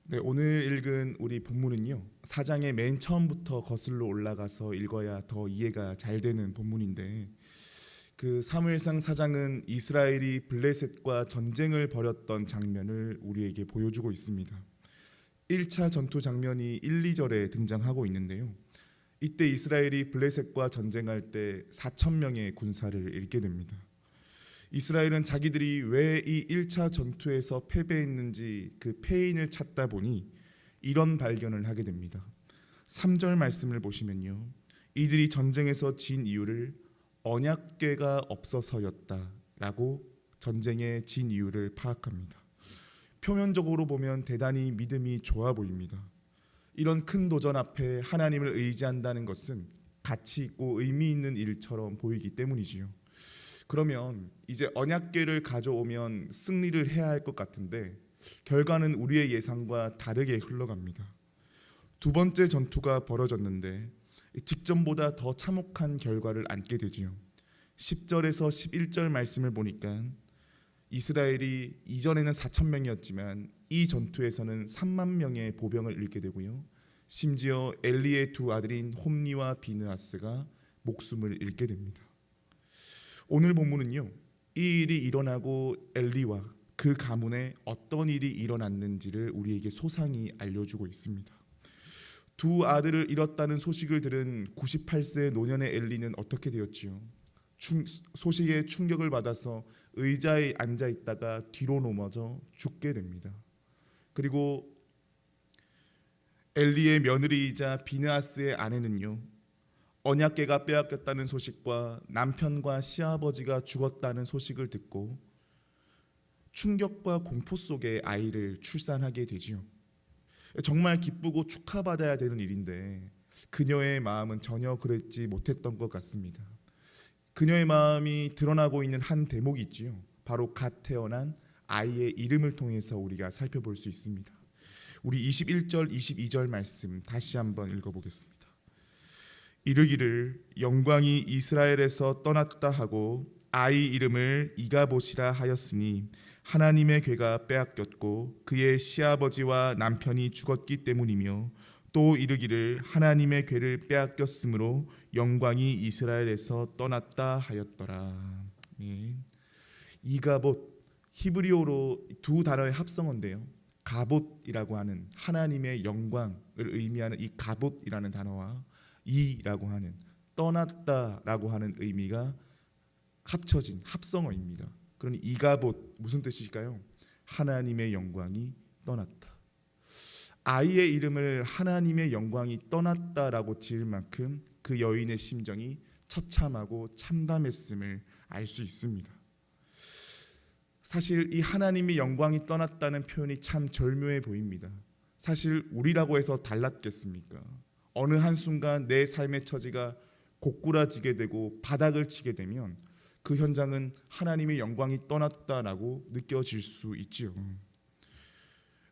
네, 오늘 읽은 우리 본문은요. 4장의 맨 처음부터 거슬러 올라가서 읽어야 더 이해가 잘 되는 본문인데 그 사무엘상 4장은 이스라엘이 블레셋과 전쟁을 벌였던 장면을 우리에게 보여주고 있습니다. 1차 전투 장면이 1, 2절에 등장하고 있는데요. 이때 이스라엘이 블레셋과 전쟁할 때 4천 명의 군사를 잃게 됩니다. 이스라엘은 자기들이 왜 이 1차 전투에서 패배했는지 그 패인을 찾다 보니 이런 발견을 하게 됩니다. 3절 말씀을 보시면요. 이들이 전쟁에서 진 이유를 언약궤가 없어서였다라고 전쟁에 진 이유를 파악합니다. 표면적으로 보면 대단히 믿음이 좋아 보입니다. 이런 큰 도전 앞에 하나님을 의지한다는 것은 가치 있고 의미 있는 일처럼 보이기 때문이지요. 그러면 이제 언약궤를 가져오면 승리를 해야 할 것 같은데 결과는 우리의 예상과 다르게 흘러갑니다. 두 번째 전투가 벌어졌는데 직전보다 더 참혹한 결과를 안게 되지요. 10절에서 11절 말씀을 보니까 이스라엘이 이전에는 4천 명이었지만 이 전투에서는 3만 명의 보병을 잃게 되고요. 심지어 엘리의 두 아들인 홈니와 비느하스가 목숨을 잃게 됩니다. 오늘 본문은요. 이 일이 일어나고 엘리와 그 가문에 어떤 일이 일어났는지를 우리에게 소상히 알려주고 있습니다. 두 아들을 잃었다는 소식을 들은 98세 노년의 엘리는 어떻게 되었지요? 소식에 충격을 받아서 의자에 앉아 있다가 뒤로 넘어져 죽게 됩니다. 그리고 엘리의 며느리이자 비느하스의 아내는요. 언약궤가 빼앗겼다는 소식과 남편과 시아버지가 죽었다는 소식을 듣고 충격과 공포 속에 아이를 출산하게 되지요. 정말 기쁘고 축하받아야 되는 일인데 그녀의 마음은 전혀 그랬지 못했던 것 같습니다. 그녀의 마음이 드러나고 있는 한 대목이 있지요. 바로 갓 태어난 아이의 이름을 통해서 우리가 살펴볼 수 있습니다. 우리 21절, 22절 말씀 다시 한번 읽어보겠습니다. 이르기를 영광이 이스라엘에서 떠났다 하고 아이 이름을 이가봇이라 하였으니 하나님의 궤가 빼앗겼고 그의 시아버지와 남편이 죽었기 때문이며 또 이르기를 하나님의 궤를 빼앗겼으므로 영광이 이스라엘에서 떠났다 하였더라. 이가봇 히브리어로 두 단어의 합성어인데요. 가봇이라고 하는 하나님의 영광을 의미하는 이 가봇이라는 단어와 이라고 하는 떠났다라고 하는 의미가 합쳐진 합성어입니다. 그러니 이가봇 무슨 뜻일까요? 하나님의 영광이 떠났다. 아이의 이름을 하나님의 영광이 떠났다라고 지을 만큼 그 여인의 심정이 처참하고 참담했음을 알 수 있습니다. 사실 이 하나님의 영광이 떠났다는 표현이 참 절묘해 보입니다. 사실 우리라고 해서 달랐겠습니까? 어느 한순간 내 삶의 처지가 고꾸라지게 되고 바닥을 치게 되면 그 현장은 하나님의 영광이 떠났다라고 느껴질 수 있지요.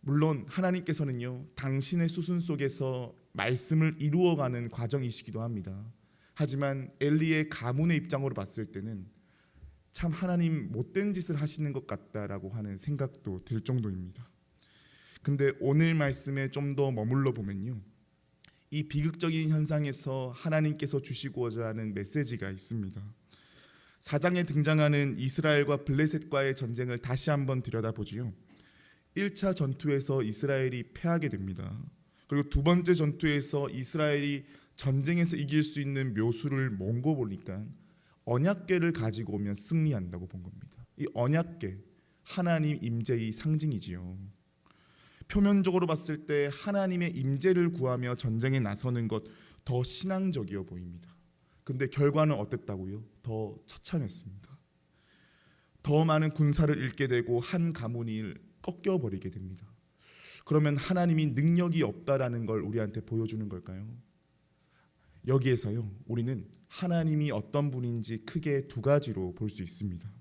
물론 하나님께서는요. 당신의 수순 속에서 말씀을 이루어가는 과정이시기도 합니다. 하지만 엘리의 가문의 입장으로 봤을 때는 참 하나님 못된 짓을 하시는 것 같다라고 하는 생각도 들 정도입니다. 근데 오늘 말씀에 좀 더 머물러 보면요. 이 비극적인 현상에서 하나님께서 주시고자 하는 메시지가 있습니다. 4장에 등장하는 이스라엘과 블레셋과의 전쟁을 다시 한번 들여다보지요. 1차 전투에서 이스라엘이 패하게 됩니다. 그리고 두 번째 전투에서 이스라엘이 전쟁에서 이길 수 있는 묘수를 몬고 보니까 언약궤를 가지고 오면 승리한다고 본 겁니다. 이 언약궤, 하나님 임재의 상징이지요. 표면적으로 봤을 때 하나님의 임재를 구하며 전쟁에 나서는 것 더 신앙적이어 보입니다. 근데 결과는 어땠다고요? 더 처참했습니다. 더 많은 군사를 잃게 되고 한 가문이 꺾여버리게 됩니다. 그러면 하나님이 능력이 없다라는 걸 우리한테 보여주는 걸까요? 여기에서요 우리는 하나님이 어떤 분인지 크게 두 가지로 볼 수 있습니다.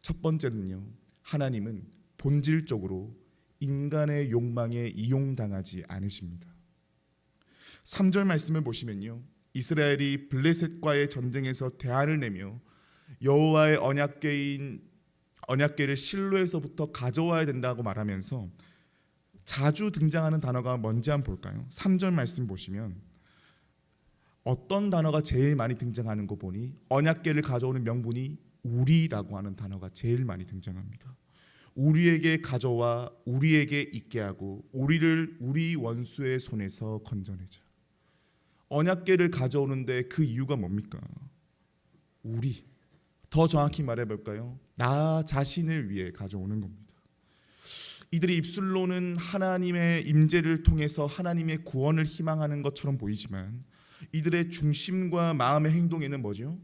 첫 번째는요, 하나님은 본질적으로 인간의 욕망에 이용당하지 않으십니다. 3절 말씀을 보시면요, 이스라엘이 블레셋과의 전쟁에서 대안을 내며 여호와의 언약궤를 실로에서부터 가져와야 된다고 말하면서 자주 등장하는 단어가 뭔지 한번 볼까요? 3절 말씀 보시면 어떤 단어가 제일 많이 등장하는 거 보니 언약궤를 가져오는 명분이 우리라고 하는 단어가 제일 많이 등장합니다. 우리에게 가져와 우리에게 있게 하고 우리를 우리 원수의 손에서 건져내자. 언약궤를 가져오는데 그 이유가 뭡니까? 우리, 더 정확히 말해볼까요? 나 자신을 위해 가져오는 겁니다. 이들이 입술로는 하나님의 임재를 통해서 하나님의 구원을 희망하는 것처럼 보이지만 이들의 중심과 마음의 행동에는 뭐죠?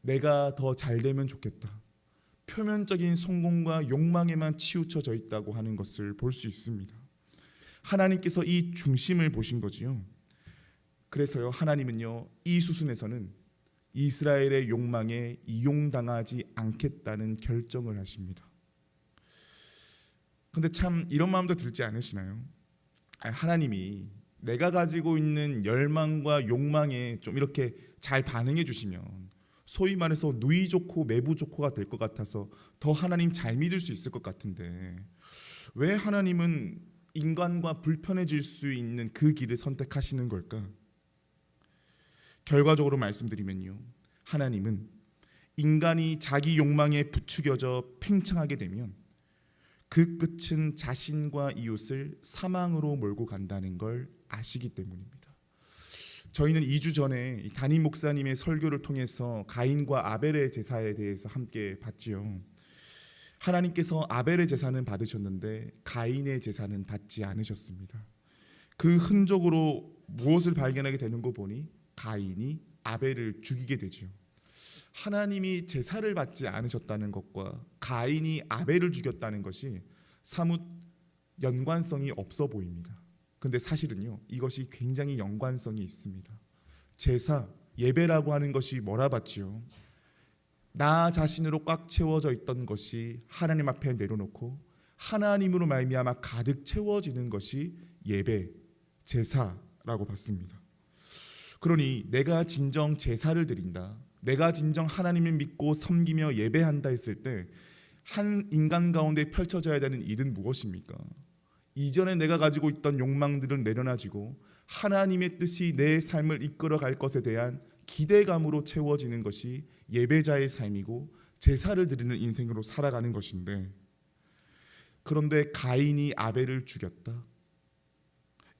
내가 더 잘되면 좋겠다, 표면적인 성공과 욕망에만 치우쳐져 있다고 하는 것을 볼 수 있습니다. 하나님께서 이 중심을 보신 거지요. 그래서요, 하나님은요, 이 수순에서는 이스라엘의 욕망에 이용당하지 않겠다는 결정을 하십니다. 근데 참 이런 마음도 들지 않으시나요? 하나님이 내가 가지고 있는 열망과 욕망에 좀 이렇게 잘 반응해 주시면 소위 말해서 누이 좋고 매부 좋고가 될 것 같아서 더 하나님 잘 믿을 수 있을 것 같은데 왜 하나님은 인간과 불편해질 수 있는 그 길을 선택하시는 걸까? 결과적으로 말씀드리면요, 하나님은 인간이 자기 욕망에 부추겨져 팽창하게 되면 그 끝은 자신과 이웃을 사망으로 몰고 간다는 걸 아시기 때문입니다. 저희는 2주 전에 담임 목사님의 설교를 통해서 가인과 아벨의 제사에 대해서 함께 봤지요. 하나님께서 아벨의 제사는 받으셨는데 가인의 제사는 받지 않으셨습니다. 그 흔적으로 무엇을 발견하게 되는 거 보니 가인이 아벨을 죽이게 되지요. 하나님이 제사를 받지 않으셨다는 것과 가인이 아벨을 죽였다는 것이 사뭇 연관성이 없어 보입니다. 근데 사실은요, 이것이 굉장히 연관성이 있습니다. 제사, 예배라고 하는 것이 뭐라 봤지요? 나 자신으로 꽉 채워져 있던 것이 하나님 앞에 내려놓고 하나님으로 말미암아 가득 채워지는 것이 예배, 제사라고 봤습니다. 그러니 내가 진정 제사를 드린다, 내가 진정 하나님을 믿고 섬기며 예배한다 했을 때 한 인간 가운데 펼쳐져야 되는 일은 무엇입니까? 이전에 내가 가지고 있던 욕망들을 내려놔지고 하나님의 뜻이 내 삶을 이끌어갈 것에 대한 기대감으로 채워지는 것이 예배자의 삶이고 제사를 드리는 인생으로 살아가는 것인데, 그런데 가인이 아벨을 죽였다.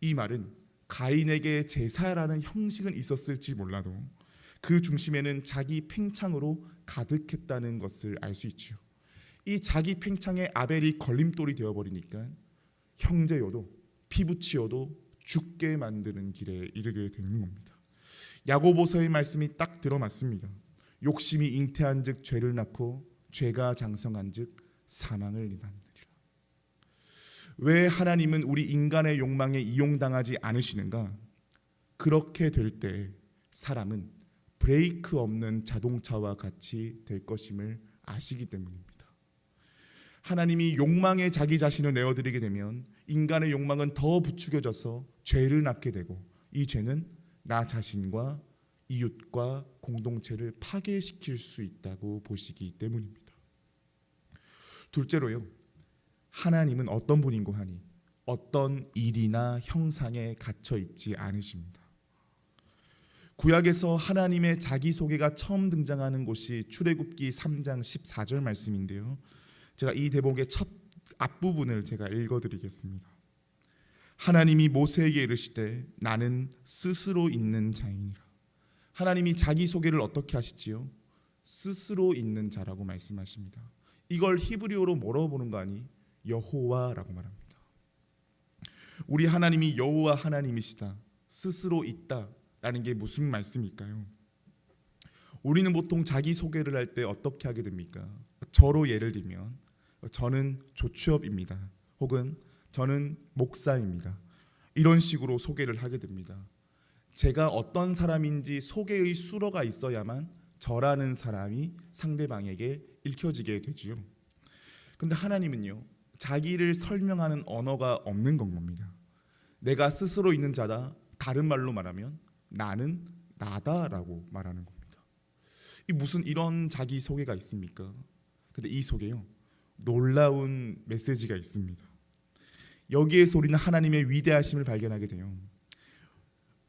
이 말은 가인에게 제사라는 형식은 있었을지 몰라도 그 중심에는 자기 팽창으로 가득했다는 것을 알 수 있지요. 이 자기 팽창에 아벨이 걸림돌이 되어버리니까 형제여도 피부치여도 죽게 만드는 길에 이르게 되는 겁니다. 야고보서의 말씀이 딱 들어맞습니다. 욕심이 잉태한즉 죄를 낳고 죄가 장성한즉 사망을 낳느니라. 왜 하나님은 우리 인간의 욕망에 이용당하지 않으시는가? 그렇게 될 때 사람은 브레이크 없는 자동차와 같이 될 것임을 아시기 때문입니다. 하나님이 욕망에 자기 자신을 내어드리게 되면 인간의 욕망은 더 부추겨져서 죄를 낳게 되고 이 죄는 나 자신과 이웃과 공동체를 파괴시킬 수 있다고 보시기 때문입니다. 둘째로요, 하나님은 어떤 분인고 하니 어떤 일이나 형상에 갇혀 있지 않으십니다. 구약에서 하나님의 자기소개가 처음 등장하는 곳이 출애굽기 3장 14절 말씀인데요, 제가 이 대목의 첫 앞부분을 제가 읽어드리겠습니다. 하나님이 모세에게 이르시되 나는 스스로 있는 자이니라. 하나님이 자기소개를 어떻게 하시지요? 스스로 있는 자라고 말씀하십니다. 이걸 히브리어로 뭐라고 보는 거 아니? 여호와라고 말합니다. 우리 하나님이 여호와 하나님이시다, 스스로 있다라는 게 무슨 말씀일까요? 우리는 보통 자기소개를 할 때 어떻게 하게 됩니까? 저로 예를 들면 저는 조취업입니다, 혹은 저는 목사입니다, 이런 식으로 소개를 하게 됩니다. 제가 어떤 사람인지 소개의 수로가 있어야만 저라는 사람이 상대방에게 읽혀지게 되지요. 근데 하나님은요, 자기를 설명하는 언어가 없는 건 겁니다. 내가 스스로 있는 자다, 다른 말로 말하면 나는 나다라고 말하는 겁니다. 이 무슨 이런 자기 소개가 있습니까? 근데 이 속에요, 놀라운 메시지가 있습니다. 여기에서 우리는 하나님의 위대하심을 발견하게 돼요.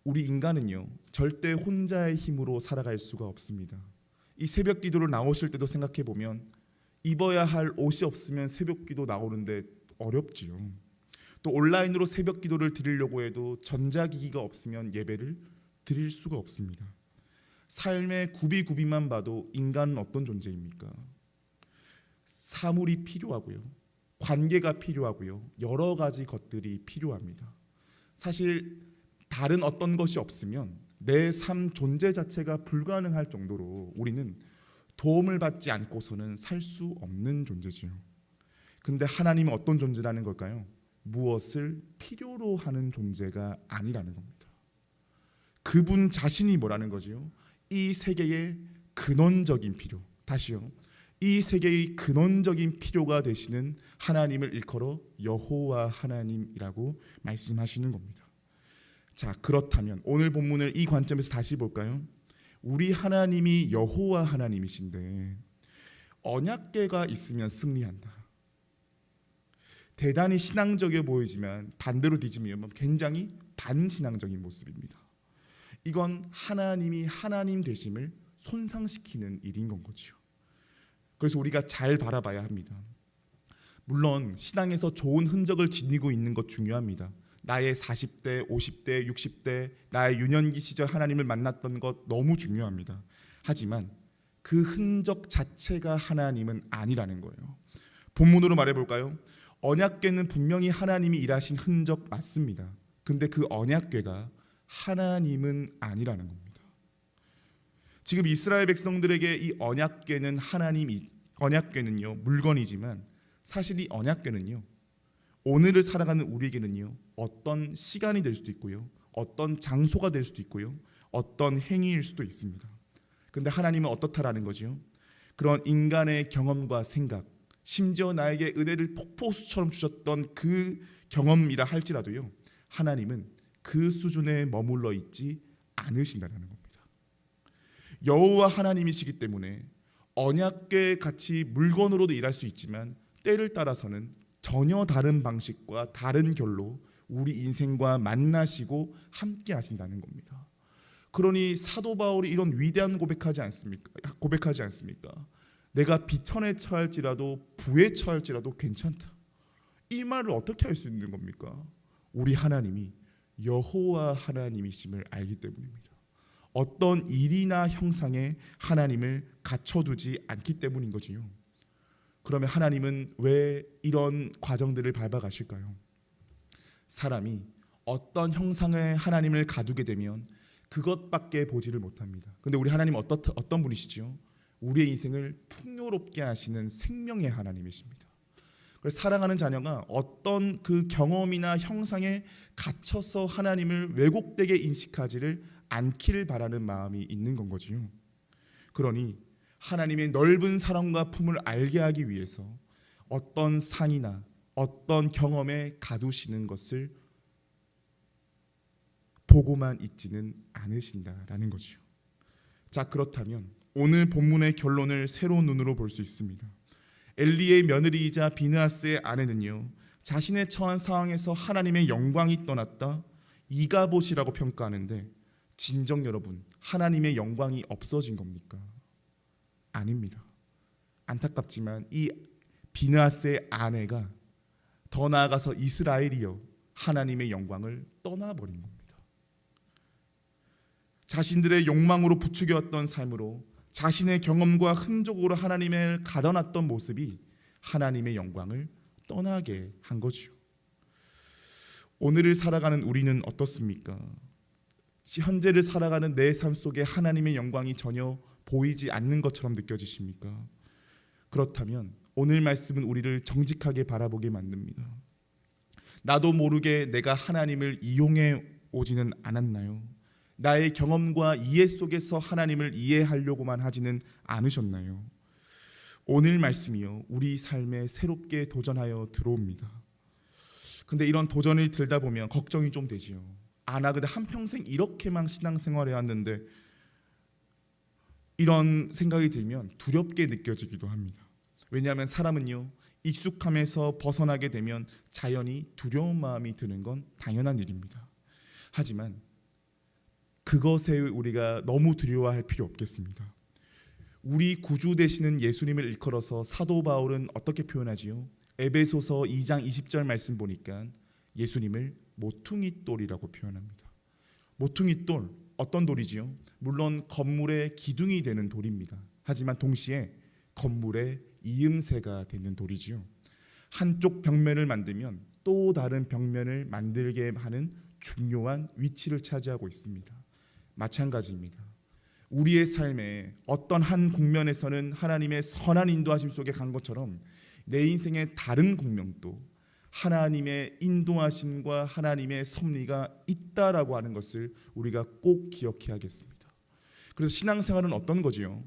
우리 인간은요, 절대 혼자의 힘으로 살아갈 수가 없습니다. 이 새벽 기도를 나오실 때도 생각해 보면 입어야 할 옷이 없으면 새벽 기도 나오는데 어렵지요. 또 온라인으로 새벽 기도를 드리려고 해도 전자기기가 없으면 예배를 드릴 수가 없습니다. 삶의 구비구비만 봐도 인간은 어떤 존재입니까? 사물이 필요하고요, 관계가 필요하고요, 여러 가지 것들이 필요합니다. 사실 다른 어떤 것이 없으면 내 삶 존재 자체가 불가능할 정도로 우리는 도움을 받지 않고서는 살 수 없는 존재지요. 근데 하나님은 어떤 존재라는 걸까요? 무엇을 필요로 하는 존재가 아니라는 겁니다. 그분 자신이 뭐라는 거지요? 이 세계의 근원적인 필요, 다시요, 이 세계의 근원적인 필요가 되시는 하나님을 일컬어 여호와 하나님이라고 말씀하시는 겁니다. 자, 그렇다면 오늘 본문을 이 관점에서 다시 볼까요? 우리 하나님이 여호와 하나님이신데 언약궤가 있으면 승리한다. 대단히 신앙적이어 보이지만 반대로 뒤집으면 굉장히 반신앙적인 모습입니다. 이건 하나님이 하나님 되심을 손상시키는 일인 건 거죠. 그래서 우리가 잘 바라봐야 합니다. 물론 신앙에서 좋은 흔적을 지니고 있는 것 중요합니다. 나의 40대, 50대, 60대, 나의 유년기 시절 하나님을 만났던 것 너무 중요합니다. 하지만 그 흔적 자체가 하나님은 아니라는 거예요. 본문으로 말해볼까요? 언약궤는 분명히 하나님이 일하신 흔적 맞습니다. 근데 그 언약궤가 하나님은 아니라는 겁니다. 지금 이스라엘 백성들에게 이 언약궤는요 물건이지만 사실 이 언약궤는요 오늘을 살아가는 우리에게는요 어떤 시간이 될 수도 있고요, 어떤 장소가 될 수도 있고요, 어떤 행위일 수도 있습니다. 근데 하나님은 어떻다라는 거죠? 그런 인간의 경험과 생각, 심지어 나에게 은혜를 폭포수처럼 주셨던 그 경험이라 할지라도요, 하나님은 그 수준에 머물러 있지 않으신다는 겁니다. 여호와 하나님이시기 때문에 언약궤 같이 물건으로도 일할 수 있지만 때를 따라서는 전혀 다른 방식과 다른 결로 우리 인생과 만나시고 함께 하신다는 겁니다. 그러니 사도 바울이 이런 위대한 고백하지 않습니까? 내가 비천에 처할지라도 부에 처할지라도 괜찮다. 이 말을 어떻게 할 수 있는 겁니까? 우리 하나님이 여호와 하나님이심을 알기 때문입니다. 어떤 일이나 형상에 하나님을 갖춰두지 않기 때문인 거지요. 그러면 하나님은 왜 이런 과정들을 밟아가실까요? 사람이 어떤 형상의 하나님을 가두게 되면 그것밖에 보지를 못합니다. 근데 우리 하나님 어떤 분이시죠? 우리의 인생을 풍요롭게 하시는 생명의 하나님이십니다. 그래서 사랑하는 자녀가 어떤 그 경험이나 형상에 갇혀서 하나님을 왜곡되게 인식하지를 않기를 바라는 마음이 있는 건 거지요. 그러니 하나님의 넓은 사랑과 품을 알게 하기 위해서 어떤 상이나 어떤 경험에 가두시는 것을 보고만 있지는 않으신다라는 거죠. 자, 그렇다면 오늘 본문의 결론을 새로운 눈으로 볼 수 있습니다. 엘리의 며느리이자 비느하스의 아내는요, 자신의 처한 상황에서 하나님의 영광이 떠났다, 이가봇이라고 평가하는데 진정 여러분, 하나님의 영광이 없어진 겁니까? 아닙니다. 안타깝지만 이 비느하스의 아내가, 더 나아가서 이스라엘이요, 하나님의 영광을 떠나버린 겁니다. 자신들의 욕망으로 부추겨왔던 삶으로 자신의 경험과 흔적으로 하나님을 가둬놨던 모습이 하나님의 영광을 떠나게 한 거죠. 오늘을 살아가는 우리는 어떻습니까? 현재를 살아가는 내 삶 속에 하나님의 영광이 전혀 보이지 않는 것처럼 느껴지십니까? 그렇다면 오늘 말씀은 우리를 정직하게 바라보게 만듭니다. 나도 모르게 내가 하나님을 이용해 오지는 않았나요? 나의 경험과 이해 속에서 하나님을 이해하려고만 하지는 않으셨나요? 오늘 말씀이요, 우리 삶에 새롭게 도전하여 들어옵니다. 근데 이런 도전을 들다 보면 걱정이 좀 되지요. 나 근데 한평생 이렇게만 신앙생활 해왔는데, 이런 생각이 들면 두렵게 느껴지기도 합니다. 왜냐하면 사람은요, 익숙함에서 벗어나게 되면 자연히 두려운 마음이 드는 건 당연한 일입니다. 하지만 그것에 우리가 너무 두려워할 필요 없겠습니다. 우리 구주 되시는 예수님을 일컬어서 사도 바울은 어떻게 표현하지요? 에베소서 2장 20절 말씀 보니까 예수님을 모퉁이 돌이라고 표현합니다. 모퉁이 돌, 어떤 돌이지요? 물론 건물의 기둥이 되는 돌입니다. 하지만 동시에 건물의 이음새가 되는 돌이지요. 한쪽 벽면을 만들면 또 다른 벽면을 만들게 하는 중요한 위치를 차지하고 있습니다. 마찬가지입니다. 우리의 삶에 어떤 한 국면에서는 하나님의 선한 인도하심 속에 간 것처럼 내 인생의 다른 국면도 하나님의 인도하심과 하나님의 섭리가 있다라고 하는 것을 우리가 꼭 기억해야겠습니다. 그래서 신앙생활은 어떤 거지요?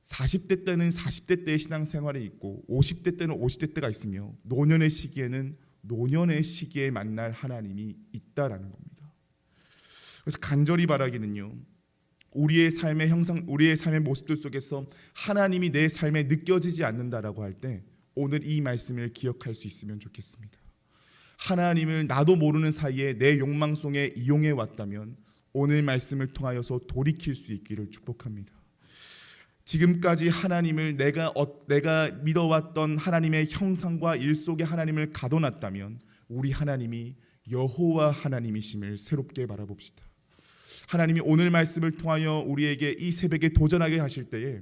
40대 때는 40대 때의 신앙생활이 있고 50대 때는 50대 때가 있으며 노년의 시기에는 노년의 시기에 만날 하나님이 있다라는 겁니다. 그래서 간절히 바라기는요, 우리의 삶의 형상, 우리의 삶의 모습들 속에서 하나님이 내 삶에 느껴지지 않는다라고 할 때 오늘 이 말씀을 기억할 수 있으면 좋겠습니다. 하나님을 나도 모르는 사이에 내 욕망 속에 이용해 왔다면 오늘 말씀을 통하여서 돌이킬 수 있기를 축복합니다. 지금까지 하나님을 내가 믿어왔던 하나님의 형상과 일 속에 하나님을 가둬놨다면 우리 하나님이 여호와 하나님이심을 새롭게 바라봅시다. 하나님이 오늘 말씀을 통하여 우리에게 이 새벽에 도전하게 하실 때에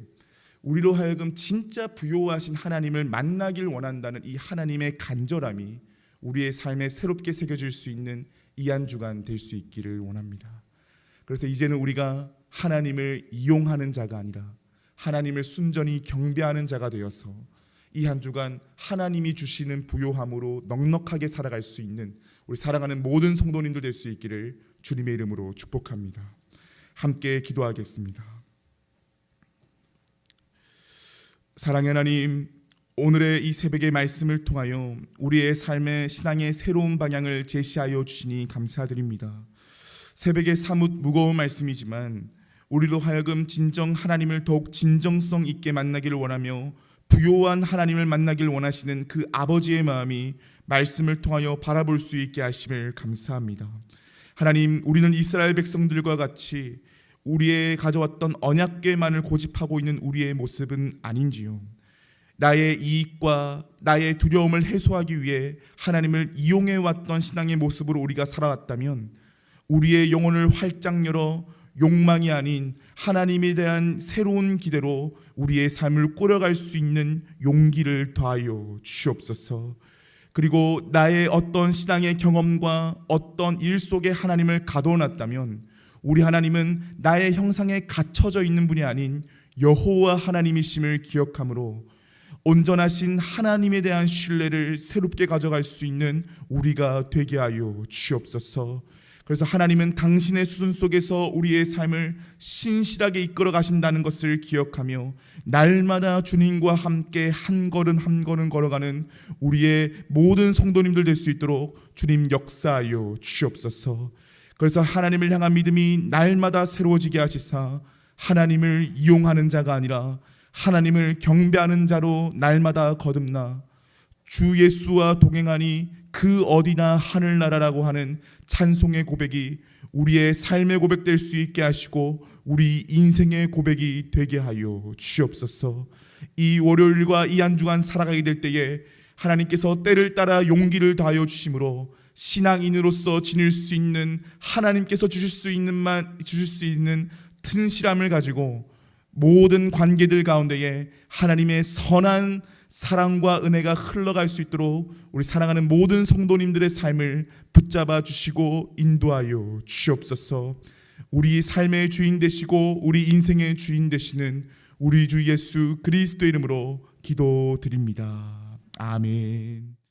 우리로 하여금 진짜 부요하신 하나님을 만나길 원한다는 이 하나님의 간절함이 우리의 삶에 새롭게 새겨질 수 있는 이 한 주간 될 수 있기를 원합니다. 그래서 이제는 우리가 하나님을 이용하는 자가 아니라 하나님을 순전히 경배하는 자가 되어서 이 한 주간 하나님이 주시는 부요함으로 넉넉하게 살아갈 수 있는 우리 사랑하는 모든 성도님들 될 수 있기를 주님의 이름으로 축복합니다. 함께 기도하겠습니다. 사랑의 하나님, 오늘의 이 새벽의 말씀을 통하여 우리의 삶의 신앙의 새로운 방향을 제시하여 주시니 감사드립니다. 새벽에 사뭇 무거운 말씀이지만 우리로 하여금 진정 하나님을 더욱 진정성 있게 만나기를 원하며 부요한 하나님을 만나길 원하시는 그 아버지의 마음이 말씀을 통하여 바라볼 수 있게 하심을 감사합니다. 하나님, 우리는 이스라엘 백성들과 같이 우리의 가져왔던 언약궤만을 고집하고 있는 우리의 모습은 아닌지요. 나의 이익과 나의 두려움을 해소하기 위해 하나님을 이용해왔던 신앙의 모습으로 우리가 살아왔다면 우리의 영혼을 활짝 열어 욕망이 아닌 하나님에 대한 새로운 기대로 우리의 삶을 꾸려갈 수 있는 용기를 더하여 주시옵소서. 그리고 나의 어떤 신앙의 경험과 어떤 일 속에 하나님을 가둬놨다면 우리 하나님은 나의 형상에 갇혀져 있는 분이 아닌 여호와 하나님이심을 기억함으로 온전하신 하나님에 대한 신뢰를 새롭게 가져갈 수 있는 우리가 되게 하여 주시옵소서. 그래서 하나님은 당신의 수순 속에서 우리의 삶을 신실하게 이끌어 가신다는 것을 기억하며 날마다 주님과 함께 한 걸음 한 걸음 걸어가는 우리의 모든 성도님들 될 수 있도록 주님 역사하여 주시옵소서. 그래서 하나님을 향한 믿음이 날마다 새로워지게 하시사 하나님을 이용하는 자가 아니라 하나님을 경배하는 자로 날마다 거듭나 주 예수와 동행하니 그 어디나 하늘나라라고 하는 찬송의 고백이 우리의 삶의 고백될 수 있게 하시고 우리 인생의 고백이 되게 하여 주시옵소서. 이 월요일과 이 한 주간 살아가게 될 때에 하나님께서 때를 따라 용기를 다하여 주심으로 신앙인으로서 지닐 수 있는 하나님께서 주실 수 있는 튼실함을 가지고 모든 관계들 가운데에 하나님의 선한 사랑과 은혜가 흘러갈 수 있도록 우리 사랑하는 모든 성도님들의 삶을 붙잡아 주시고 인도하여 주시옵소서. 우리 삶의 주인 되시고 우리 인생의 주인 되시는 우리 주 예수 그리스도의 이름으로 기도드립니다. 아멘.